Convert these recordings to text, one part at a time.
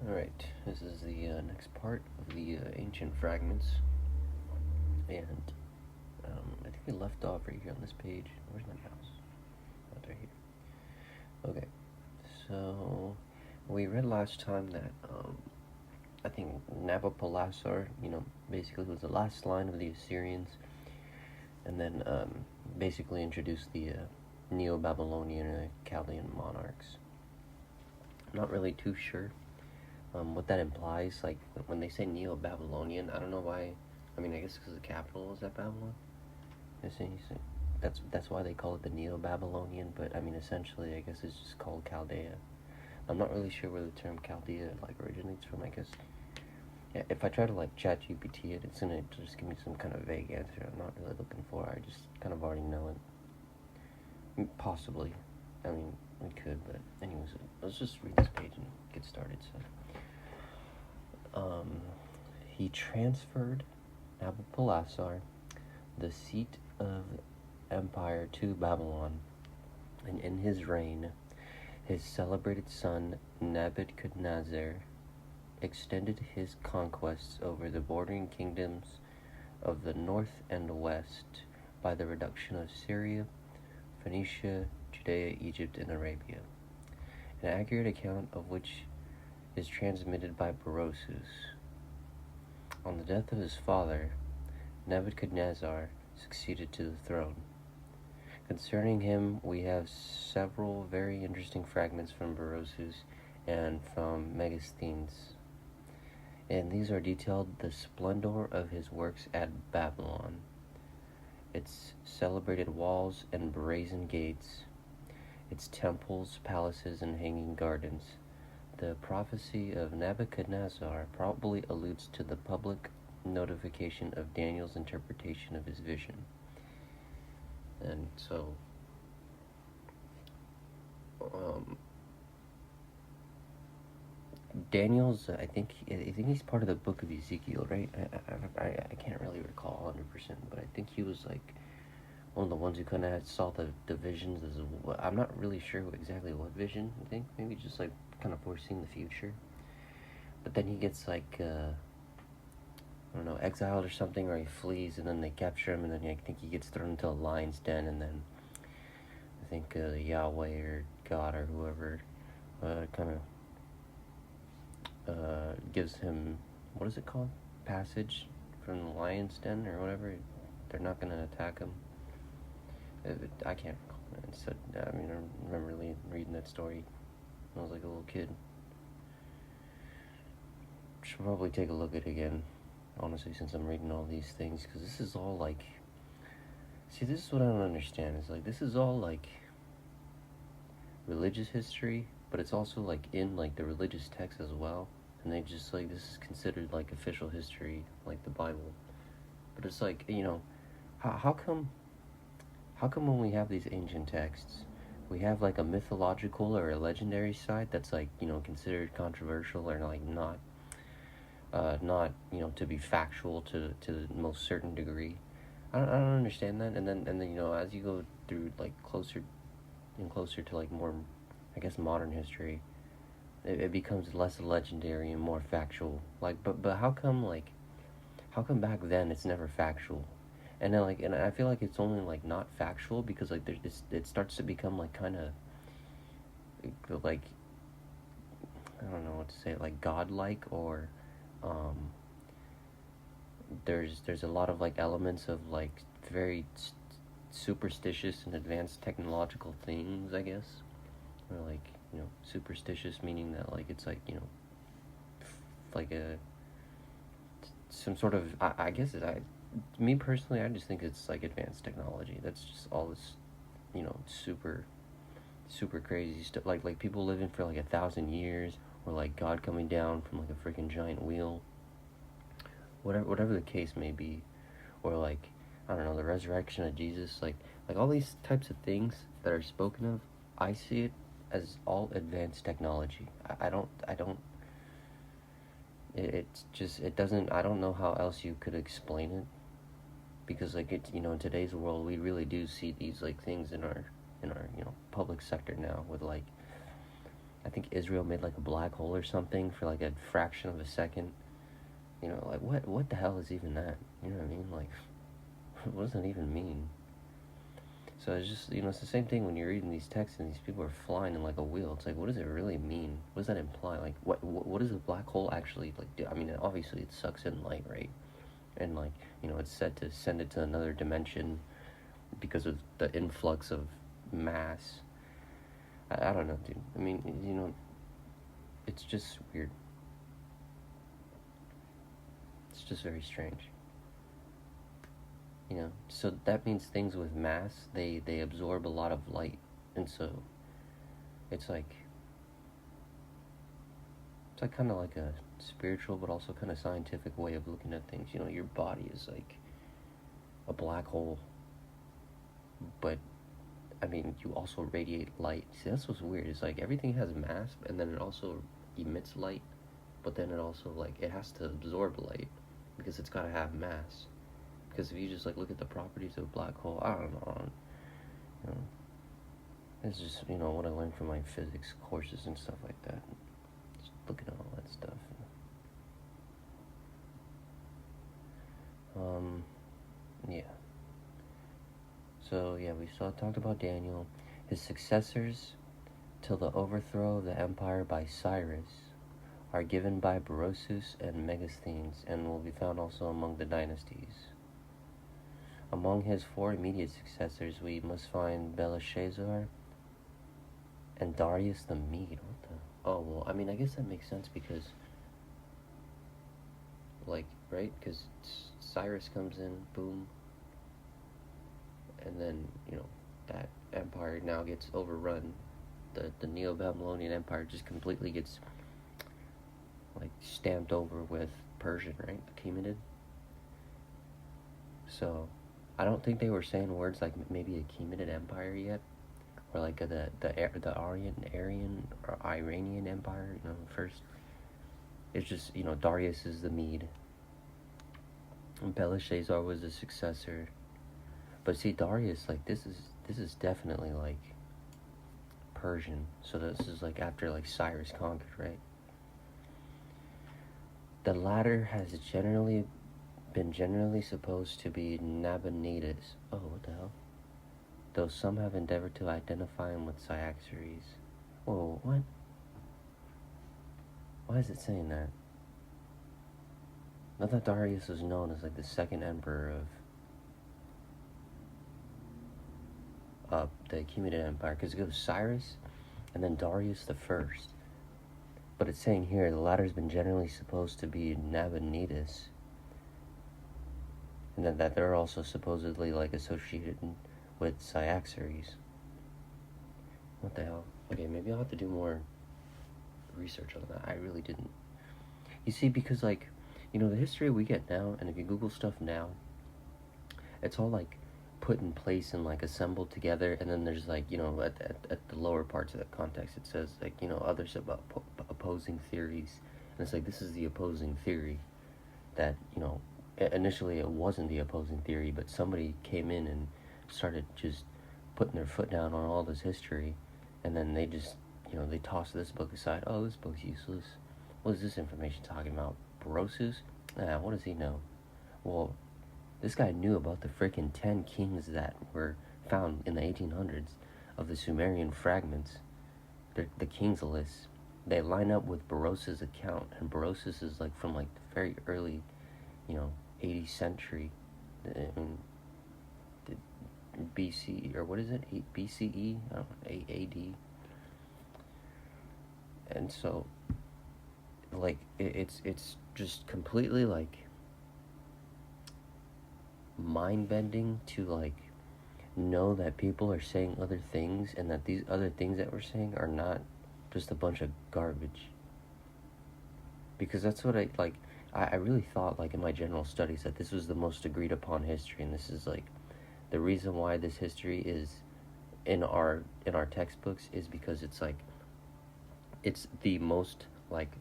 Alright, this is the next part of the ancient fragments, and I think we left off right here on this page. Where's my mouse? Oh, right here. Okay, so we read last time that I think Nabopolassar, basically was the last line of the Assyrians, and then basically introduced the Neo-Babylonian and Chaldaean monarchs. I'm not really too sure what that implies. Like, when they say Neo-Babylonian, I don't know why. I mean, I guess because the capital is at Babylon. That's why they call it the Neo-Babylonian, but I mean, essentially, I guess it's just called Chaldea. I'm not really sure where the term Chaldea, originates from, I guess. Yeah, if I try to, chat GPT it, it's gonna just give me some kind of vague answer I'm not really looking for. I just kind of already know it. Possibly. I mean, we could, but anyways, let's just read this page and get started. So, he transferred Nabopolassar, the seat of empire, to Babylon, and in his reign, his celebrated son Nebuchadnezzar extended his conquests over the bordering kingdoms of the north and west by the reduction of Syria, Phoenicia, Judea, Egypt, and Arabia. An accurate account of which is transmitted by Berosus. On the death of his father, Nebuchadnezzar succeeded to the throne. Concerning him, we have several very interesting fragments from Berosus and from Megasthenes, and these are detailed the splendor of his works at Babylon, its celebrated walls and brazen gates, its temples, palaces, and hanging gardens. The prophecy of Nebuchadnezzar probably alludes to the public notification of Daniel's interpretation of his vision. And so, Daniel's, I think he's part of the book of Ezekiel, right? I can't really recall 100%, but I think he was one of the ones who kind of saw the visions as well. I'm not really sure exactly what vision. I think maybe just kind of foreseeing the future. But then he gets I don't know, exiled or something, or he flees, and then they capture him, and then I think he gets thrown into a lion's den, and then I think Yahweh or God or whoever kind of gives him, what is it called? Passage from the lion's den or whatever. They're not going to attack him. I can't recall it. So, I mean, I remember reading that story when I was a little kid. Should probably take a look at it again, honestly, since I'm reading all these things, because this is all see, this is what I don't understand. It's this is all religious history, but it's also in the religious text as well, and they just this is considered official history, the Bible. But it's how come when we have these ancient texts, we have a mythological or a legendary side that's considered controversial or not to be factual to the most certain degree. I don't understand that. And then as you go through closer and closer to more, I guess, modern history, it becomes less legendary and more factual. But how come back then it's never factual? And then and I feel it's only not factual because it starts to become kind of I don't know what to say, godlike, or there's a lot of elements of very superstitious and advanced technological things, I guess, or superstitious meaning that it's some sort of, I guess me personally, I just think it's advanced technology. That's just all this super crazy stuff, like people living for 1,000 years, or God coming down from a freaking giant wheel, whatever the case may be, or I don't know, the resurrection of Jesus, all these types of things that are spoken of, I see it as all advanced technology. I don't it doesn't, I don't know how else you could explain it, because in today's world we really do see these things in our public sector now, with I think Israel made like a black hole or something for like a fraction of a second. You know, like what the hell is even that? You know what I mean? Like, what does that even mean? So it's just, you know, it's the same thing when you're reading these texts and these people are flying in like a wheel. It's like, what does it really mean? What does that imply? Like, what does a black hole actually like do? I mean, obviously it sucks in light, right? And like, you know, it's said to send it to another dimension because of the influx of mass. I don't know, dude. I mean, you know, it's just weird. It's just very strange. You know, so that means things with mass, they absorb a lot of light, and so it's like kind of like a spiritual but also kind of scientific way of looking at things. You know, your body is like a black hole, but I mean, you also radiate light. See, that's what's weird. It's like everything has mass, and then it also emits light, but then it also, like, it has to absorb light because it's got to have mass. Because if you just, like, look at the properties of a black hole, I don't know. You know, it's just, you know, what I learned from my physics courses and stuff like that. Just looking at all that stuff. Yeah. So, yeah, we talked about Daniel. His successors, till the overthrow of the empire by Cyrus, are given by Berosus and Megasthenes, and will be found also among the dynasties. Among his 4 immediate successors, we must find Belshazzar and Darius the Mede. What the? Oh, well, I mean, I guess that makes sense because, like, right? Because Cyrus comes in, boom, and then, you know, that empire now gets overrun. The Neo-Babylonian Empire just completely gets, like, stamped over with Persian, right? Achaemenid. So, I don't think they were saying words like maybe Achaemenid Empire yet, or like the Aryan or Iranian Empire. You know, first it's just, you know, Darius is the Mede, and Belshazzar was the successor. But see, Darius, like, this is definitely like Persian. So this is like after like Cyrus conquered, right? The latter has been generally supposed to be Nabonidus. Oh, what the hell? Though some have endeavored to identify him with Cyaxares. Whoa, what? Why is it saying that? I thought Darius was known as like the second emperor of the Achaemenid Empire, because it goes Cyrus and then Darius the First. But it's saying here the latter has been generally supposed to be Nabonidus, and then that they're also supposedly like associated with Cyaxares. What the hell? Okay, maybe I'll have to do more research on that. I really didn't. You see, because, like, you know, the history we get now, and if you Google stuff now, it's all like put in place and like assembled together, and then there's like, you know, at the lower parts of that context it says like, you know, others about opposing theories, and it's like, this is the opposing theory that, you know, initially it wasn't the opposing theory, but somebody came in and started just putting their foot down on all this history, and then they just, you know, they tossed this book aside. Oh, this book's useless. What is this information talking about? Berosus? What does he know? Well, this guy knew about the frickin' 10 kings that were found in the 1800s of the Sumerian fragments. They're the kings list. They line up with Berosus' account, and Berosus is like from like the very early, you know, 80th century, BC, or what is it? BCE? I don't know, AD. And so, like, it's just completely like mind-bending to like know that people are saying other things, and that these other things that we're saying are not just a bunch of garbage. Because that's what I really thought, like, in my general studies, that this was the most agreed upon history, and this is like the reason why this history is in our textbooks is because it's like it's the most like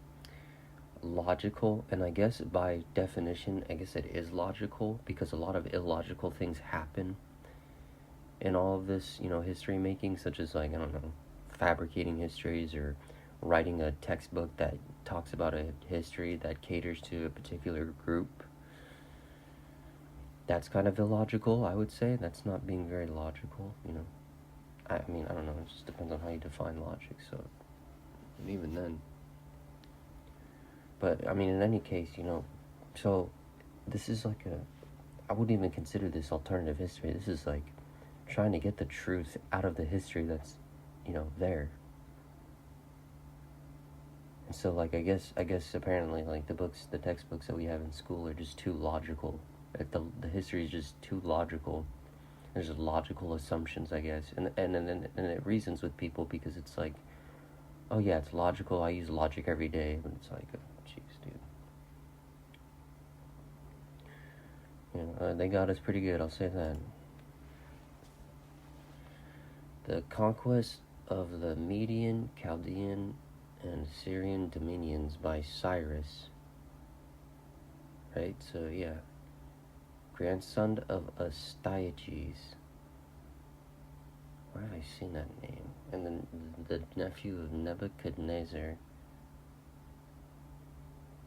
logical, and I guess by definition, I guess it is logical, because a lot of illogical things happen in all of this, you know, history making, such as like, I don't know, fabricating histories or writing a textbook that talks about a history that caters to a particular group. That's kind of illogical, I would say. That's not being very logical, you know. I mean, I don't know, it just depends on how you define logic, so, and even then. But, I mean, in any case, you know, so, this is like I wouldn't even consider this alternative history. This is like trying to get the truth out of the history that's, you know, there. And so, like, I guess apparently, like, the textbooks that we have in school are just too logical. Like, the history is just too logical. There's logical assumptions, I guess, and it reasons with people because it's like, oh yeah, it's logical. I use logic every day, but it's like, jeez, dude. You know, they got us pretty good. I'll say that. The conquest of the Median, Chaldaean, and Syrian dominions by Cyrus. Right. So yeah. Grandson of Astyages. Where have I seen that name? And then the nephew of Nebuchadnezzar.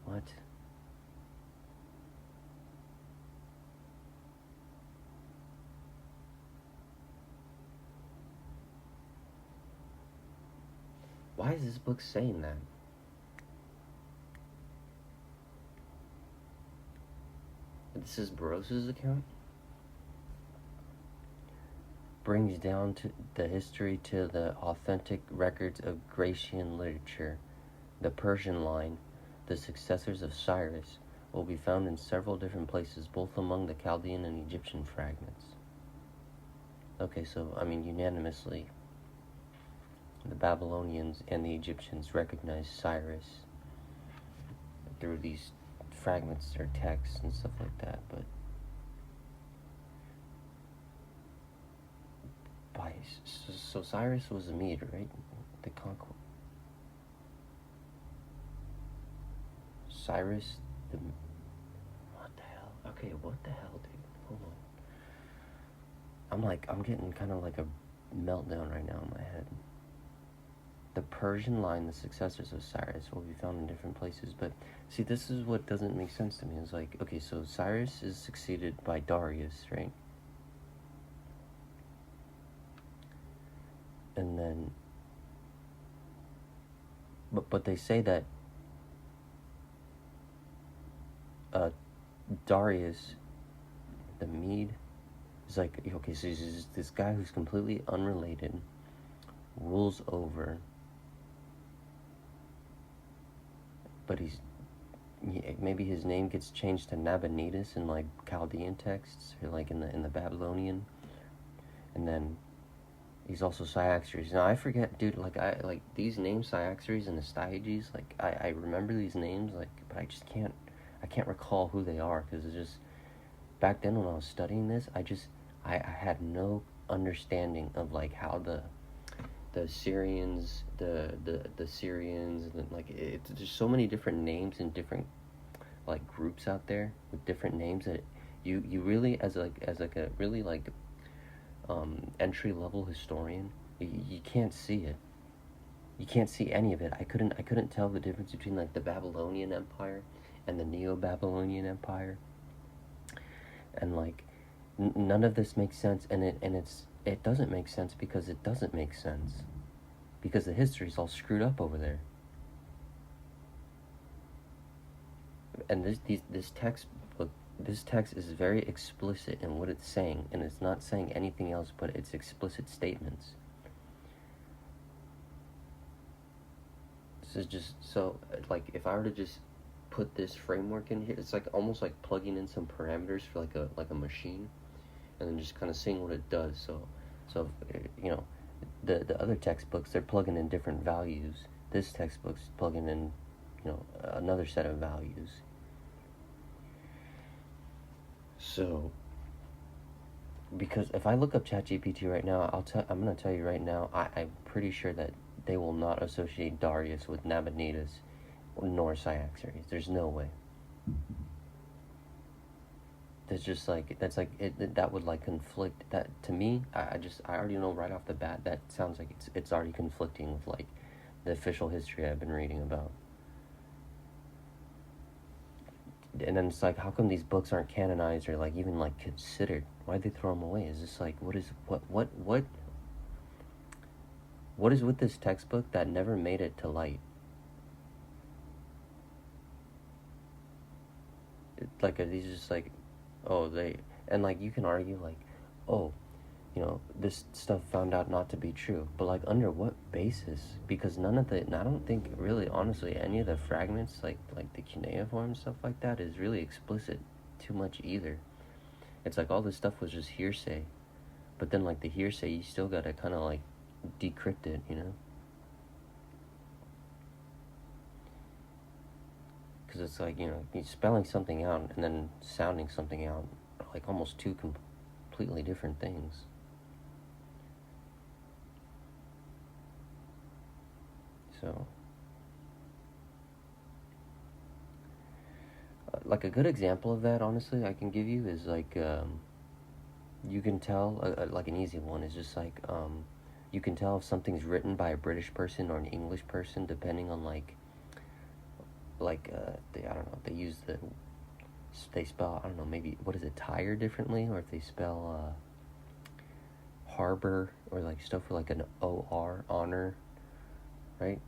What? Why is this book saying that? This is Baros's account? Brings down to the history to the authentic records of Grecian literature. The Persian line, the successors of Cyrus, will be found in several different places, both among the Chaldean and Egyptian fragments. Okay, so, I mean, unanimously, the Babylonians and the Egyptians recognized Cyrus through these fragments or texts and stuff like that, but so Cyrus was a Mede, right? The conquest. Cyrus, what the hell? Okay, what the hell, dude? Hold on. I'm getting kind of like a meltdown right now in my head. The Persian line, the successors of Cyrus, will be found in different places. But, see, this is what doesn't make sense to me. It's like, okay, so Cyrus is succeeded by Darius, right? And then, but they say that Darius, the Mede, is like, okay, so he's this guy who's completely unrelated, rules over, but maybe his name gets changed to Nabonidus in like Chaldean texts, or like in the Babylonian, and then he's also Cyaxares. Now I forget, dude. Like these names, Cyaxares and Astyages. Like I remember these names, like, but I just can't recall who they are because it's just back then when I was studying this, I had no understanding of like how the Syrians, the Syrians, and like there's so many different names and different like groups out there with different names that you really as a really like entry level historian, you can't see it. You can't see any of it. I couldn't tell the difference between like the Babylonian Empire and the Neo-Babylonian Empire, and like none of this makes sense, and it doesn't make sense because it doesn't make sense because the history's all screwed up over there. And this text is very explicit in what it's saying, and it's not saying anything else but it's explicit statements. This is just so, like, if I were to just put this framework in here, it's like almost like plugging in some parameters for like a machine, and then just kind of seeing what it does. So you know, the other textbooks, they're plugging in different values. This textbook's plugging in, you know, another set of values. So, because if I look up ChatGPT right now, I'm gonna tell you right now, I'm pretty sure that they will not associate Darius with Nabonidus nor Cyaxares. There's no way. That's just like, that would like conflict. That to me, I already know right off the bat that sounds like it's already conflicting with like the official history I've been reading about. And then it's like, how come these books aren't canonized or like even like considered? Why'd they throw them away? Is this like, what is with this textbook that never made it to light? Like, are these just like, oh, and like you can argue like, oh, you know, this stuff found out not to be true, but like under what basis? Because I don't think really, honestly, any of the fragments, like the cuneiform stuff like that, is really explicit too much either. It's like all this stuff was just hearsay, but then like the hearsay, you still gotta kind of like decrypt it, you know? Because it's like, you know, spelling something out and then sounding something out are like almost two completely different things. So, like a good example of that, honestly, I can give you is like, you can tell, like an easy one is just like, you can tell if something's written by a British person or an English person depending on like, I don't know, they spell, I don't know, maybe, what is it, tire differently, or if they spell, harbor, or like stuff with like an O-R, honor, right?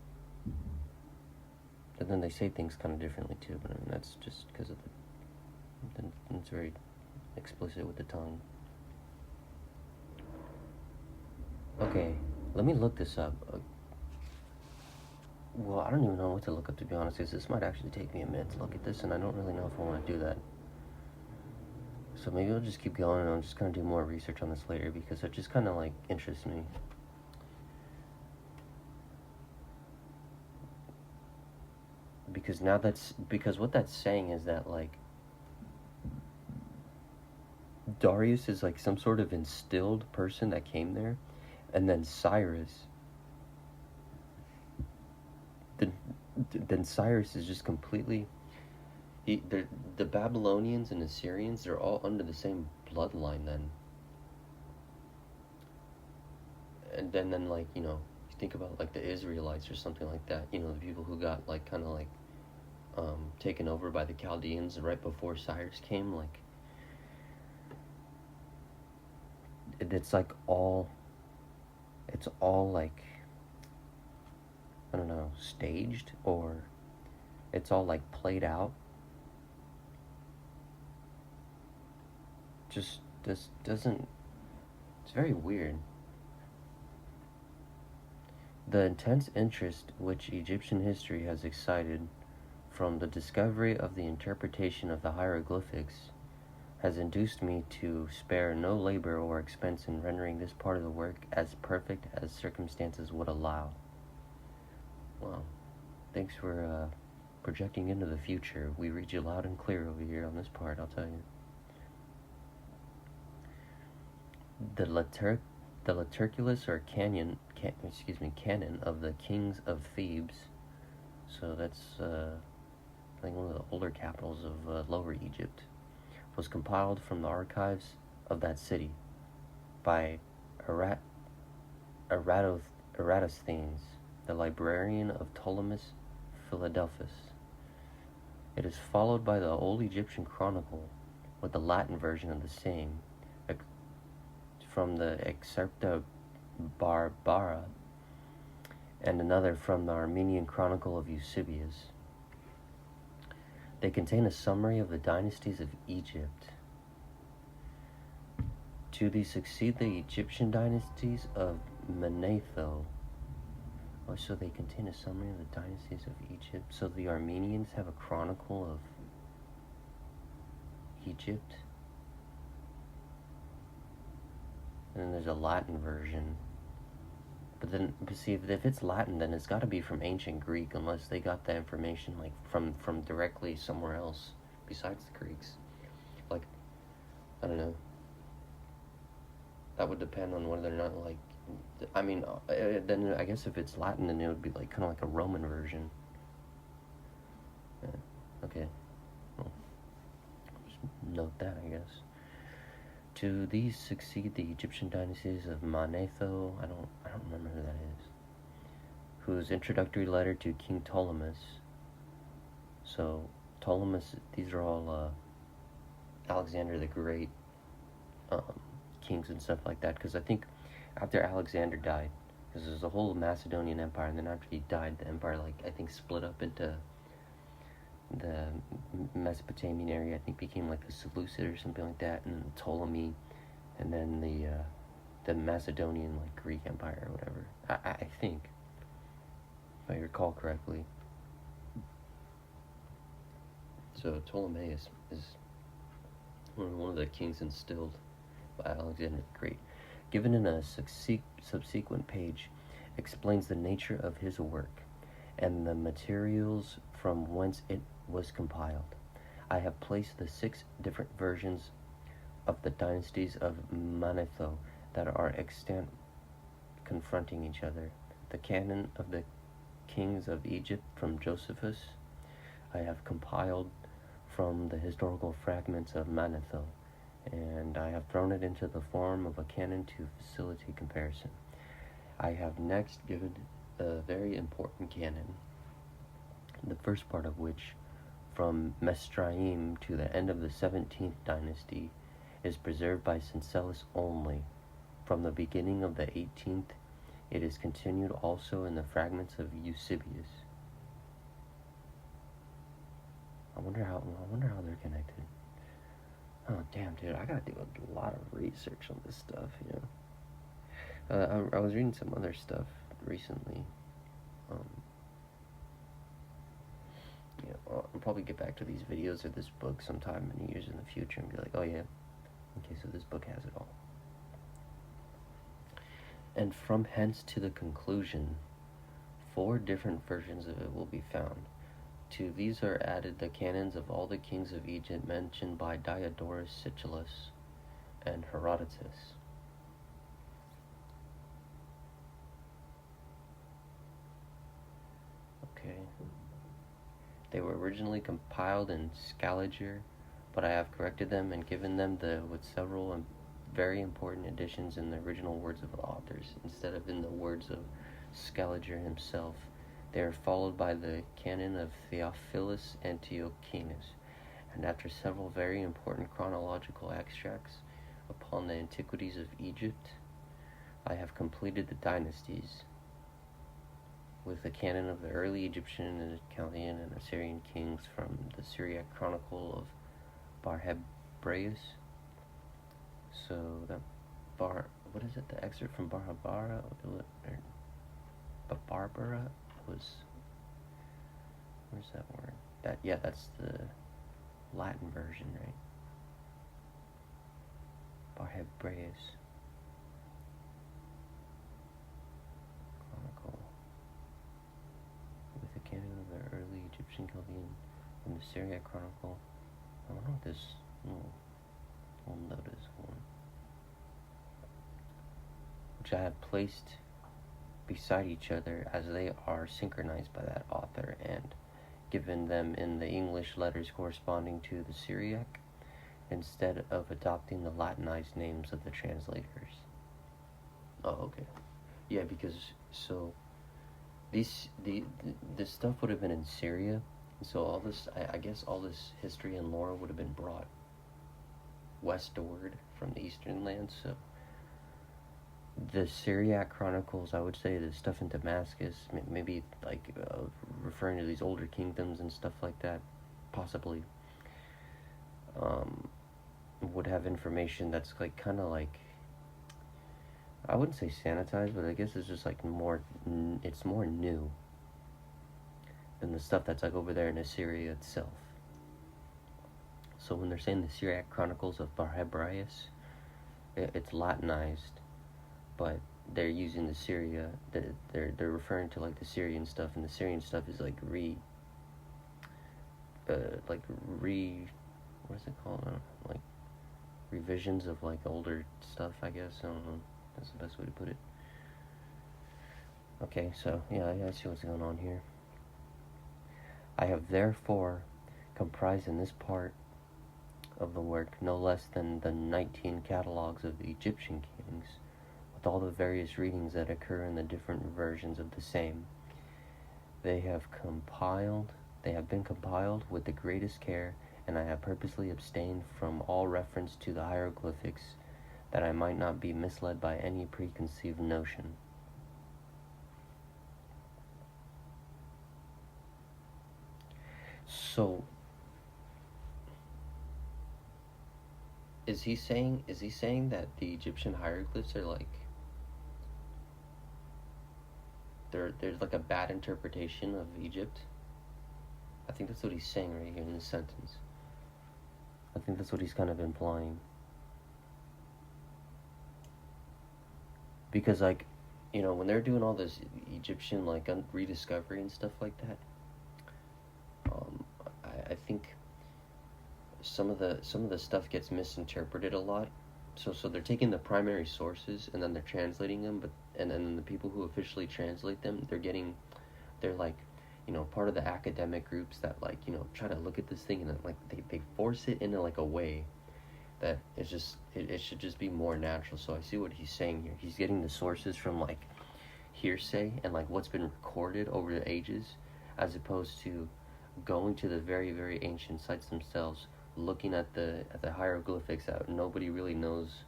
And then they say things kind of differently too, but I mean, that's just because of it's very explicit with the tongue. Okay, let me look this up. Well, I don't even know what to look up, to be honest, because this might actually take me a minute to look at this, and I don't really know if I want to do that. So maybe I'll just keep going, and I'll just kind of do more research on this later, because it just kind of, like, interests me. Because what that's saying is that, like, Darius is, like, some sort of instilled person that came there, and then Cyrus... Then Cyrus is just completely... the Babylonians and Assyrians, they're all under the same bloodline then. And then like, you know, you think about like the Israelites or something like that, you know, the people who got like kind of like taken over by the Chaldaeans right before Cyrus came, like it's all like, I don't know, staged, or it's all like played out. Just this doesn't, it's very weird. The intense interest which Egyptian history has excited from the discovery of the interpretation of the hieroglyphics has induced me to spare no labor or expense in rendering this part of the work as perfect as circumstances would allow. Well, thanks for projecting into the future. We read you loud and clear over here on this part, I'll tell you. The Laterculus or canon of the kings of Thebes. So that's I think one of the older capitals of Lower Egypt, was compiled from the archives of that city by Eratosthenes, the librarian of Ptolemais Philadelphus. It is followed by the Old Egyptian Chronicle, with the Latin version of the same, from the Excerpta Barbara, and another from the Armenian Chronicle of Eusebius. They contain a summary of the dynasties of Egypt. To these succeed the Egyptian dynasties of Manetho. Oh, so they contain a summary of the dynasties of Egypt. So the Armenians have a chronicle of Egypt. And then there's a Latin version. But see, if it's Latin, then it's got to be from ancient Greek, unless they got that information like from directly somewhere else besides the Greeks. Like, I don't know. That would depend on whether or not, like, I mean, then I guess if it's Latin, then it would be like kind of like a Roman version. Yeah. Okay. Well, just note that, I guess. To these succeed the Egyptian dynasties of Manetho. I don't remember who that is. whose introductory letter to King Ptolemy. So Ptolemy, these are all Alexander the Great kings and stuff like that, because I think after Alexander died, because there's a whole Macedonian Empire, and then after he died, the empire, like, I think split up into the Mesopotamian area, I think became like the Seleucid or something like that, and then the Ptolemy, and then the Macedonian, like, Greek Empire or whatever. I think, if I recall correctly. So Ptolemaeus is one of the kings instilled by Alexander the Great. Given in a subsequent page, explains the nature of his work and the materials from whence it was compiled. I have placed the 6 different versions of the dynasties of Manetho that are extant confronting each other. The canon of the kings of Egypt from Josephus I have compiled from the historical fragments of Manetho, and I have thrown it into the form of a canon to facilitate comparison. I have next given a very important canon, the first part of which, from Mesraim to the end of the 17th dynasty, is preserved by Syncellus only. From the beginning of the 18th, it is continued also in the fragments of Eusebius. I wonder how they're connected. Oh, damn, dude, I gotta do a lot of research on this stuff, you know. I was reading some other stuff recently. I'll probably get back to these videos or this book sometime in years in the future and be like, oh yeah, okay, so this book has it all. And from hence to the conclusion, 4 different versions of it will be found. To these are added the canons of all the kings of Egypt mentioned by Diodorus Siculus and Herodotus. Okay. They were originally compiled in Scaliger, but I have corrected them and given them with several and very important additions in the original words of the authors, instead of in the words of Scaliger himself. They are followed by the canon of Theophilus Antiochus, and after several very important chronological extracts upon the antiquities of Egypt, I have completed the dynasties with the canon of the early Egyptian and Chaldaean and Assyrian kings from the Syriac Chronicle of Barhebraeus. So that what is it? The excerpt from Barbara was, where's that word? That's the Latin version, right? Barhebraeus Chronicle with the canon of the early Egyptian Chaldean and the Syriac Chronicle. I wonder what this little notice one, which I have placed beside each other as they are synchronized by that author, and given them in the English letters corresponding to the Syriac, instead of adopting the Latinized names of the translators. Oh, okay. Yeah, because so this stuff would have been in Syria, so all this, I guess all this history and lore would have been brought westward from the eastern lands. So the Syriac chronicles, I would say, the stuff in Damascus, maybe like referring to these older kingdoms and stuff like that, possibly, would have information that's like kind of like, I wouldn't say sanitized, but I guess it's just like it's more new than the stuff that's like over there in Assyria itself. So when they're saying the Syriac chronicles of Barhebraeus, it's Latinized, but they're using the Syria, they're referring to like the Syrian stuff, and the Syrian stuff is like what is it called? Like revisions of like older stuff, I guess. I don't know. That's the best way to put it. Okay, so yeah, I see what's going on here. I have therefore comprised in this part of the work no less than the 19 catalogues of the Egyptian kings, with all the various readings that occur in the different versions of the same, They have been compiled with the greatest care, and I have purposely abstained from all reference to the hieroglyphics, that I might not be misled by any preconceived notion. So, is he saying that the Egyptian hieroglyphs are like, there's like a bad interpretation of Egypt? I think that's what he's saying right here in this sentence. I think that's what he's kind of implying. Because, like, you know, when they're doing all this Egyptian, like, rediscovery and stuff like that, I think some of the stuff gets misinterpreted a lot. So they're taking the primary sources and then they're translating them, and then the people who officially translate them, they're like, you know, part of the academic groups that, like, you know, try to look at this thing and then, like, they force it into like a way that it's just it should just be more natural. So I see what he's saying here. He's getting the sources from, like, hearsay and, like, what's been recorded over the ages, as opposed to going to the very, very ancient sites themselves, looking at the hieroglyphics that nobody really knows,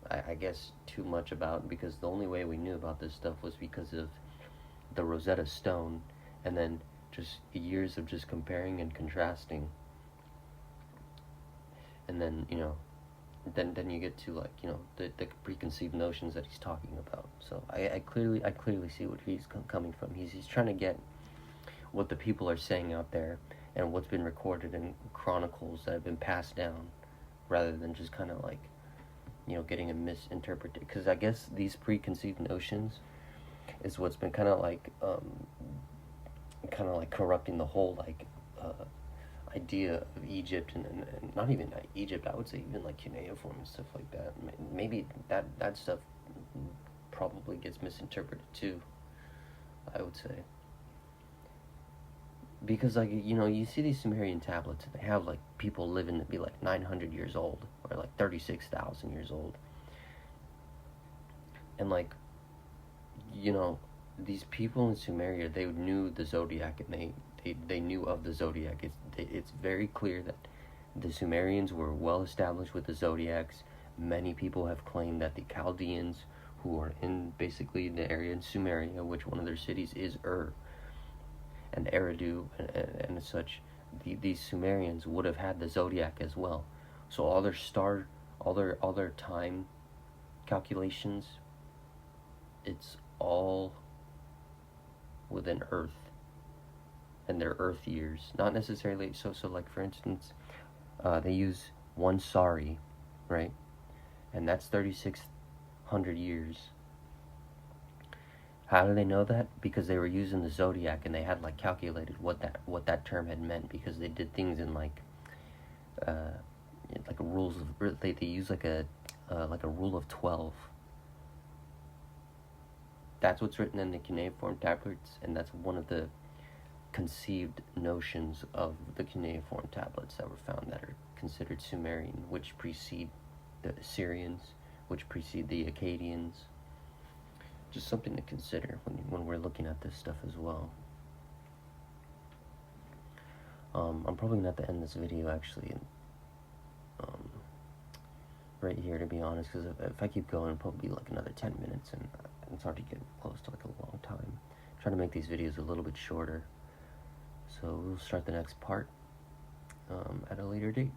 I guess, too much about, because the only way we knew about this stuff was because of the Rosetta Stone, and then just years of just comparing and contrasting. And then, you know, then you get to, like, you know, the preconceived notions that he's talking about. So I clearly see what he's coming from. He's trying to get what the people are saying out there and what's been recorded in chronicles that have been passed down, rather than just kind of, like, you know, getting it misinterpreted. Because I guess these preconceived notions is what's been kind of like corrupting the whole, like, idea of Egypt, and not even Egypt, I would say even like cuneiform and stuff like that. Maybe that stuff probably gets misinterpreted too, I would say. Because, like, you know, you see these Sumerian tablets and they have, like, people living to be like 900 years old, or like 36,000 years old. And, like, you know, these people in Sumeria, they knew the zodiac, and they knew of the zodiac. It's very clear that the Sumerians were well established with the zodiacs. Many people have claimed that the Chaldaeans, who are in basically the area in Sumeria, which one of their cities is and Eridu and such, these Sumerians would have had the zodiac as well. So all their time calculations, it's all within Earth and their Earth years, not necessarily. So like, for instance, they use one Sari, right, and that's 3,600 years. How do they know that? Because they were using the zodiac, and they had, like, calculated what that term had meant, because they did things in, like rules of, they use like a rule of 12. That's what's written in the cuneiform tablets, and that's one of the conceived notions of the cuneiform tablets that were found that are considered Sumerian, which precede the Assyrians, which precede the Akkadians. Just something to consider when we're looking at this stuff as well. I'm probably going to have to end this video, actually, right here, to be honest, because if I keep going, it'll probably be like another 10 minutes, and it's hard to get close to, like, a long time. I'm trying to make these videos a little bit shorter, so we'll start the next part at a later date.